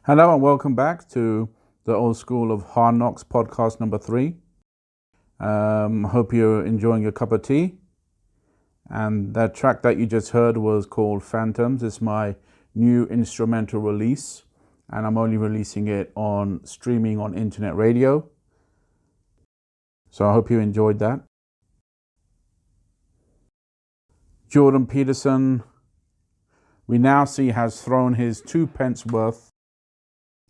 Hello and welcome back to the Old School of Hard Knocks podcast number 3. Hope you're enjoying your cup of tea. And that track that you just heard was called Phantoms. It's my new instrumental release, and I'm only releasing it on streaming on internet radio. So I hope you enjoyed that. Jordan Peterson, we now see, has thrown his 2 pence worth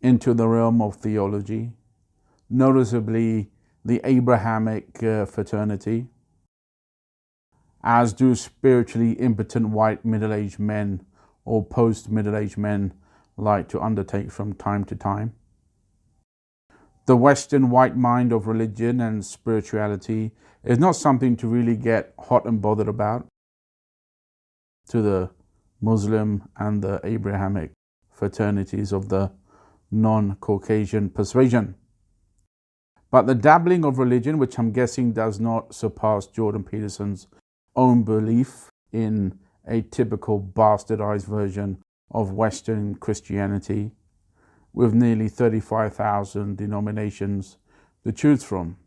into the realm of theology, noticeably the Abrahamic fraternity, as do spiritually impotent white middle-aged men or post-middle-aged men like to undertake from time to time. The Western white mind of religion and spirituality is not something to really get hot and bothered about to the Muslim and the Abrahamic fraternities of the non-Caucasian persuasion. But the dabbling of religion, which I'm guessing does not surpass Jordan Peterson's own belief in a typical bastardized version of Western Christianity, with nearly 35,000 denominations to choose from.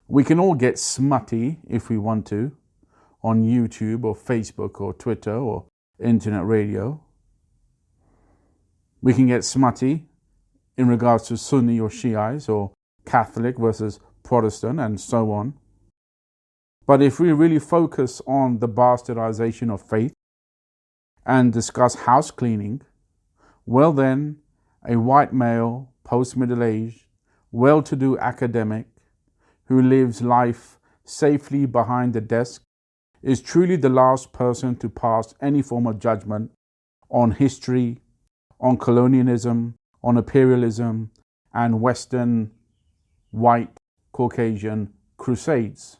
We can all get smutty if we want to on YouTube or Facebook or Twitter or internet radio. We can get smutty in regards to Sunni or Shiites or Catholic versus Protestant and so on. But if we really focus on the bastardization of faith and discuss house cleaning, well then, a white male, post-middle-aged, well-to-do academic who lives life safely behind the desk is truly the last person to pass any form of judgment on history, on colonialism, on imperialism, and Western white Caucasian crusades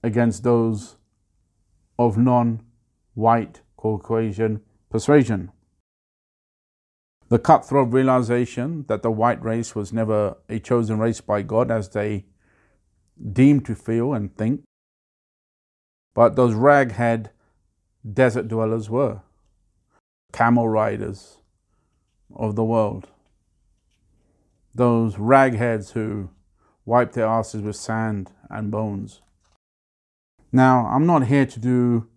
against those of non-white Caucasian persuasion. The cutthroat realization that the white race was never a chosen race by God as they deemed to feel and think, but those raghead desert dwellers were camel riders of the world. Those ragheads who wipe their asses with sand and bones. Now, I'm not here to do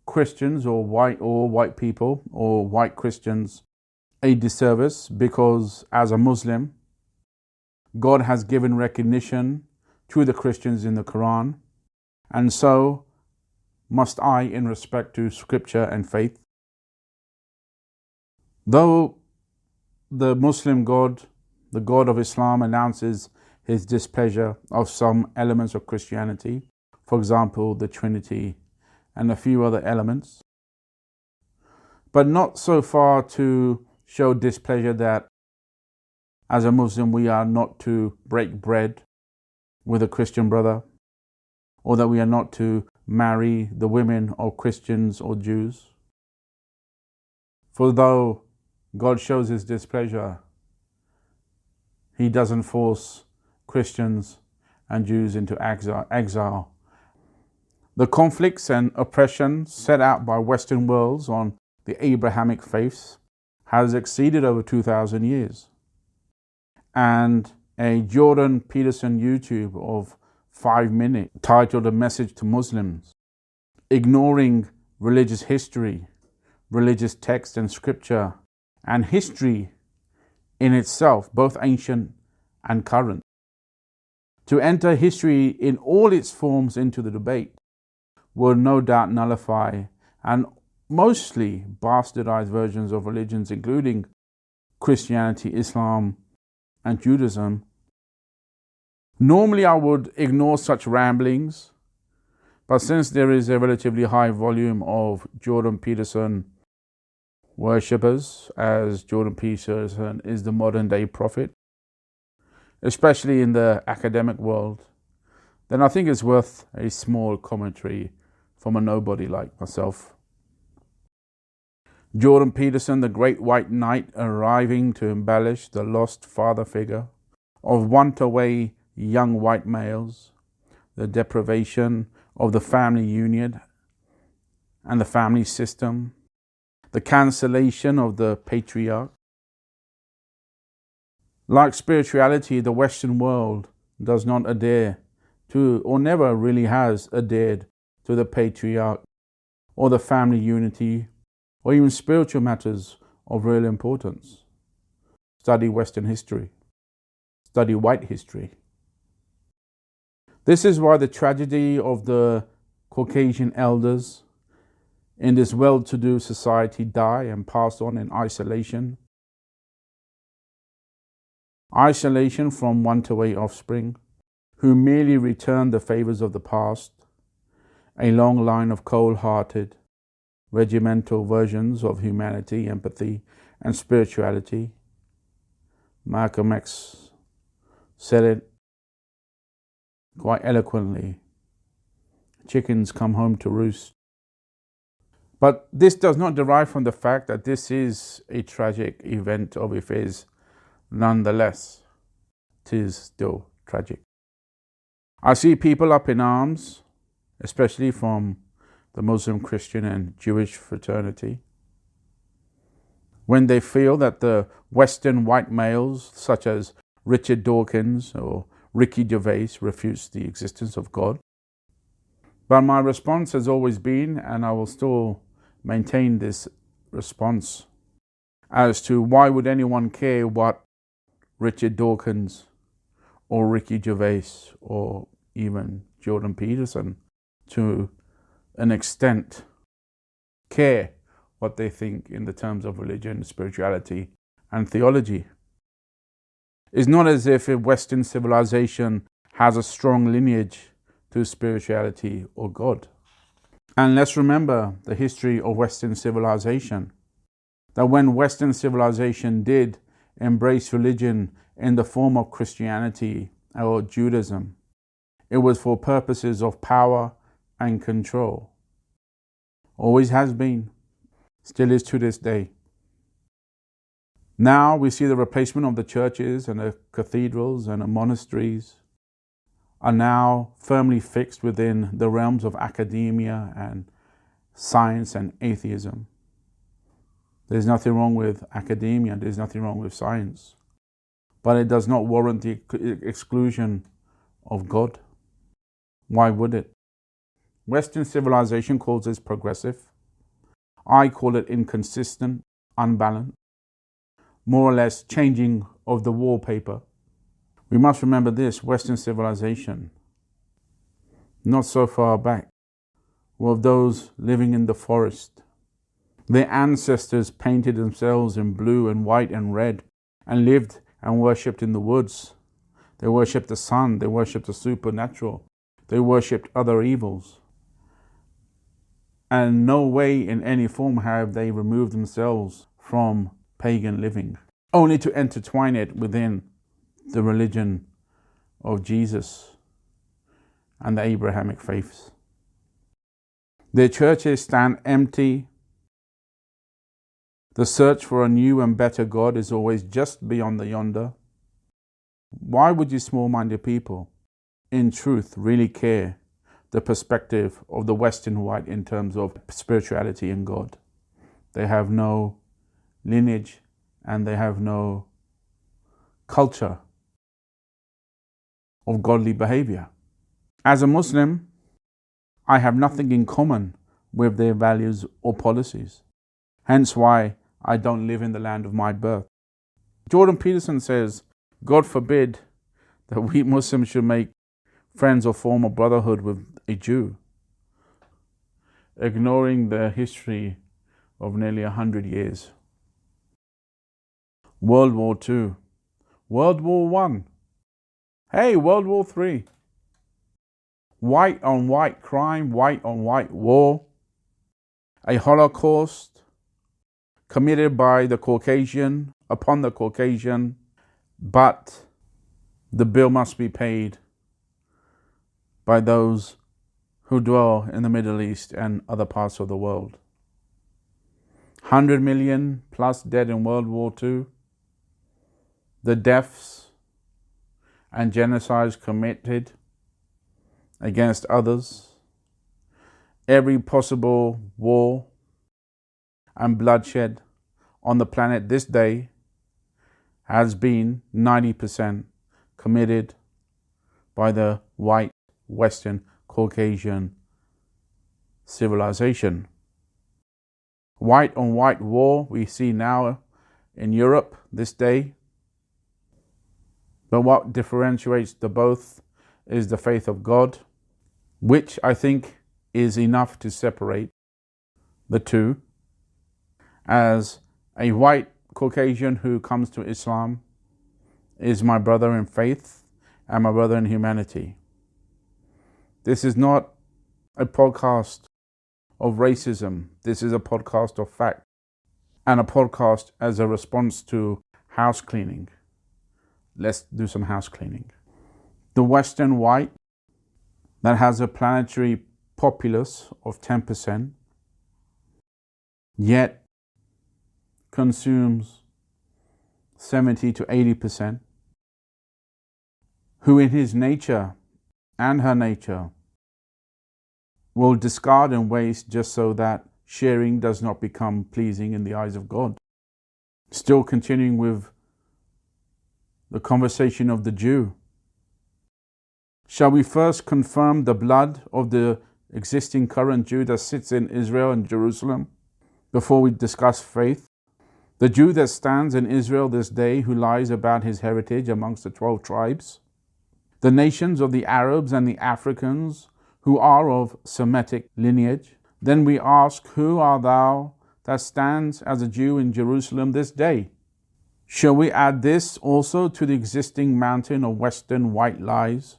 Christians or white people or white Christians a disservice, because as a Muslim, God has given recognition to the Christians in the Quran, and so must I in respect to scripture and faith. Though the Muslim God, the God of Islam, announces his displeasure of some elements of Christianity, for example, the Trinity and a few other elements, but not so far to show displeasure that as a Muslim we are not to break bread with a Christian brother, or that we are not to marry the women of Christians or Jews. For though God shows his displeasure, he doesn't force Christians and Jews into exile. The conflicts and oppression set out by Western worlds on the Abrahamic faiths has exceeded over 2,000 years. And a Jordan Peterson YouTube of 5 minutes titled A Message to Muslims, ignoring religious history, religious text and scripture, and history in itself, both ancient and current. To enter history in all its forms into the debate will no doubt nullify and mostly bastardized versions of religions, including Christianity, Islam, and Judaism. Normally I would ignore such ramblings, but since there is a relatively high volume of Jordan Peterson worshippers, as Jordan Peterson is the modern day prophet, especially in the academic world, then I think it's worth a small commentary from a nobody like myself. Jordan Peterson, the great white knight arriving to embellish the lost father figure of want-away young white males, the deprivation of the family union and the family system, the cancellation of the patriarch. Like spirituality, the Western world does not adhere to, or never really has adhered to, the patriarch or the family unity or even spiritual matters of real importance. Study Western history. Study white history. This is why the tragedy of the Caucasian elders in this well-to-do society die and pass on in isolation. Isolation from 1 to 8 offspring, who merely return the favors of the past, a long line of cold-hearted, regimental versions of humanity, empathy, and spirituality. Malcolm X said it quite eloquently. Chickens come home to roost. But this does not derive from the fact that this is a tragic event, or if it is, nonetheless, it is still tragic. I see people up in arms, especially from the Muslim, Christian, and Jewish fraternity, when they feel that the Western white males, such as Richard Dawkins or Ricky Gervais, refutes the existence of God. But my response has always been, and I will still maintain this response, as to why would anyone care what Richard Dawkins or Ricky Gervais or even Jordan Peterson, to an extent, care what they think in the terms of religion, spirituality, and theology. It's not as if a Western civilization has a strong lineage to spirituality or God. And let's remember the history of Western civilization, that when Western civilization did embrace religion in the form of Christianity or Judaism, it was for purposes of power and control. Always has been, still is to this day. Now we see the replacement of the churches and the cathedrals and the monasteries are now firmly fixed within the realms of academia and science and atheism. There's nothing wrong with academia, there's nothing wrong with science, but it does not warrant the exclusion of God. Why would it? Western civilization calls this progressive. I call it inconsistent, unbalanced, more or less changing of the wallpaper. We must remember this: Western civilization, not so far back, were those living in the forest. Their ancestors painted themselves in blue and white and red and lived and worshipped in the woods. They worshipped the sun, they worshipped the supernatural, they worshipped other evils. And no way in any form have they removed themselves from pagan living, only to intertwine it within the religion of Jesus and the Abrahamic faiths. Their churches stand empty. The search for a new and better God is always just beyond the yonder. Why would you small-minded people, in truth, really care the perspective of the Western white in terms of spirituality and God? They have no lineage and they have no culture of godly behavior. As a Muslim, I have nothing in common with their values or policies. Hence why I don't live in the land of my birth. Jordan Peterson says, God forbid that we Muslims should make friends or form a brotherhood with a Jew, ignoring the history of nearly 100 years. World War II, World War I, hey, World War III. White on white crime, white on white war, a Holocaust committed by the Caucasian upon the Caucasian, but the bill must be paid by those who dwell in the Middle East and other parts of the world. 100 million plus dead in World War II. The deaths and genocides committed against others. Every possible war and bloodshed on the planet this day has been 90% committed by the white Western Caucasian civilization. White on white war we see now in Europe this day. But what differentiates the both is the faith of God, which I think is enough to separate the two. As a white Caucasian who comes to Islam is my brother in faith and my brother in humanity. This is not a podcast of racism. This is a podcast of fact and a podcast as a response to house cleaning. Let's do some house cleaning. The Western white that has a planetary populace of 10%, yet consumes 70 to 80%, who in his nature and her nature will discard and waste just so that sharing does not become pleasing in the eyes of God. Still continuing with the conversation of the Jew. Shall we first confirm the blood of the existing current Jew that sits in Israel and Jerusalem before we discuss faith? The Jew that stands in Israel this day, who lies about his heritage amongst the 12 tribes, the nations of the Arabs and the Africans who are of Semitic lineage. Then we ask, who art thou that stands as a Jew in Jerusalem this day? Shall we add this also to the existing mountain of Western white lies,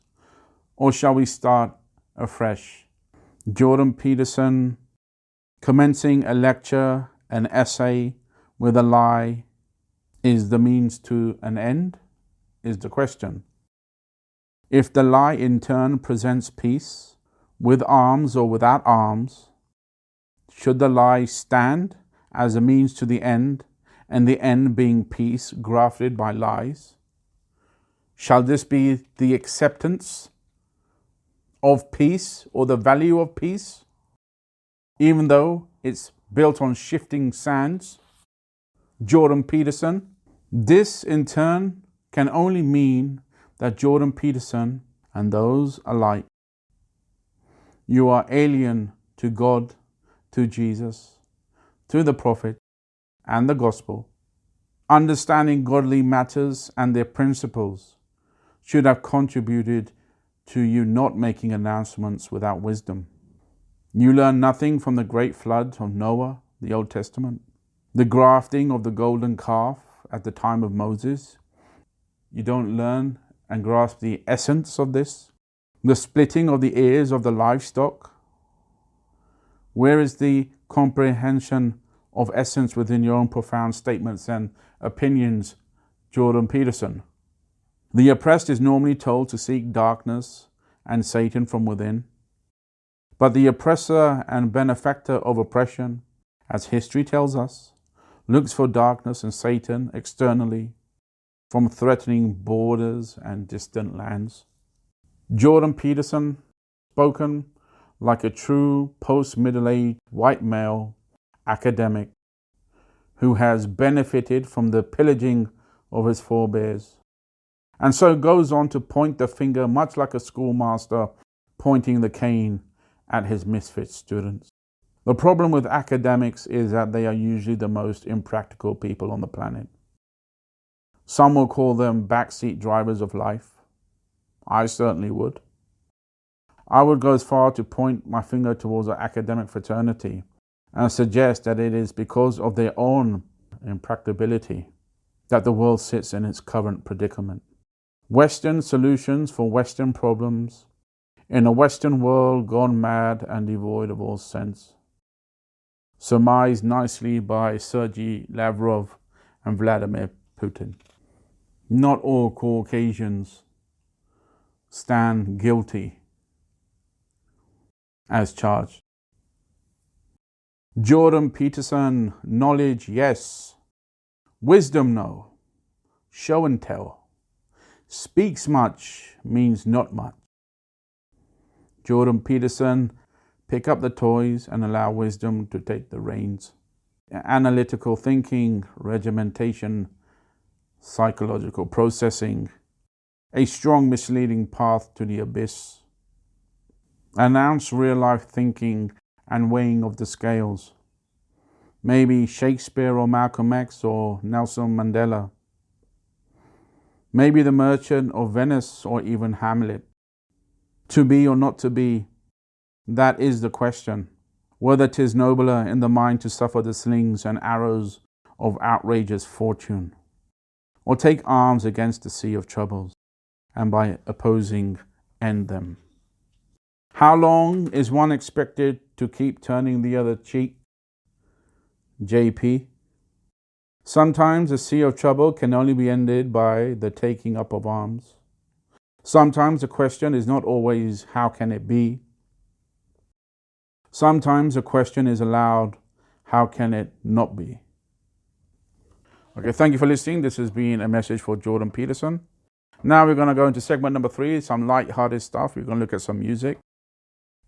or shall we start afresh? Jordan Peterson, commencing a lecture, an essay with a lie, is the means to an end, is the question. If the lie in turn presents peace, with arms or without arms, should the lie stand as a means to the end, and the end being peace grafted by lies? Shall this be the acceptance of peace or the value of peace, even though it's built on shifting sands? Jordan Peterson. This in turn can only mean that Jordan Peterson and those alike, you are alien to God, to Jesus, to the prophet and the gospel. Understanding godly matters and their principles should have contributed to you not making announcements without wisdom. You learn nothing from the great flood of Noah, the Old Testament, the grafting of the golden calf at the time of Moses. You don't learn and grasp the essence of this, the splitting of the ears of the livestock. Where is the comprehension of essence within your own profound statements and opinions, Jordan Peterson? The oppressed is normally told to seek darkness and Satan from within. But the oppressor and benefactor of oppression, as history tells us, looks for darkness and Satan externally from threatening borders and distant lands. Jordan Peterson, spoken like a true post-middle-aged white male academic who has benefited from the pillaging of his forebears, and so goes on to point the finger much like a schoolmaster pointing the cane at his misfit students. The problem with academics is that they are usually the most impractical people on the planet. Some will call them backseat drivers of life. I certainly would. I would go as far to point my finger towards our academic fraternity and suggest that it is because of their own impracticability that the world sits in its current predicament. Western solutions for Western problems in a Western world gone mad and devoid of all sense. Surmised nicely by Sergei Lavrov and Vladimir Putin. Not all Caucasians stand guilty as charged. Jordan Peterson, knowledge, yes. Wisdom, no. Show and tell. Speaks much means not much. Jordan Peterson, pick up the toys and allow wisdom to take the reins. analytical thinking, regimentation, psychological processing, a strong misleading path to the abyss, an ounce real-life thinking and weighing of the scales, maybe Shakespeare or Malcolm X or Nelson Mandela, maybe The Merchant of Venice or even Hamlet. To be or not to be, that is the question. Whether 'tis nobler in the mind to suffer the slings and arrows of outrageous fortune, or take arms against the sea of troubles, and by opposing end them. How long is one expected to keep turning the other cheek? JP. Sometimes a sea of trouble can only be ended by the taking up of arms. Sometimes the question is not always how can it be. Sometimes the question is aloud, how can it not be? Okay, thank you for listening. This has been a message for Jordan Peterson. Now we're going to go into segment number 3, some light-hearted stuff. We're going to look at some music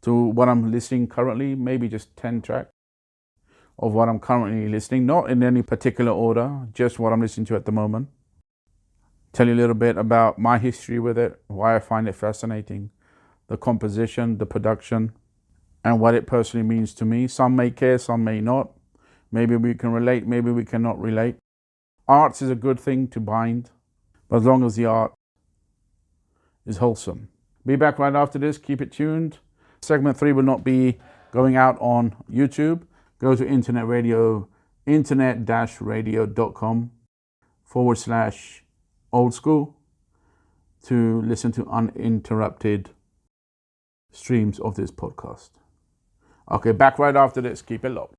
to what I'm listening currently, maybe just 10 tracks of what I'm currently listening, not in any particular order, just what I'm listening to at the moment. Tell you a little bit about my history with it, why I find it fascinating, the composition, the production, and what it personally means to me. Some may care, some may not. Maybe we can relate, maybe we cannot relate. Arts is a good thing to bind, but as long as the art is wholesome. Be back right after this. Keep it tuned. Segment 3 will not be going out on YouTube. Go to internet radio, internet-radio.com/old school to listen to uninterrupted streams of this podcast. Okay, back right after this. Keep it locked.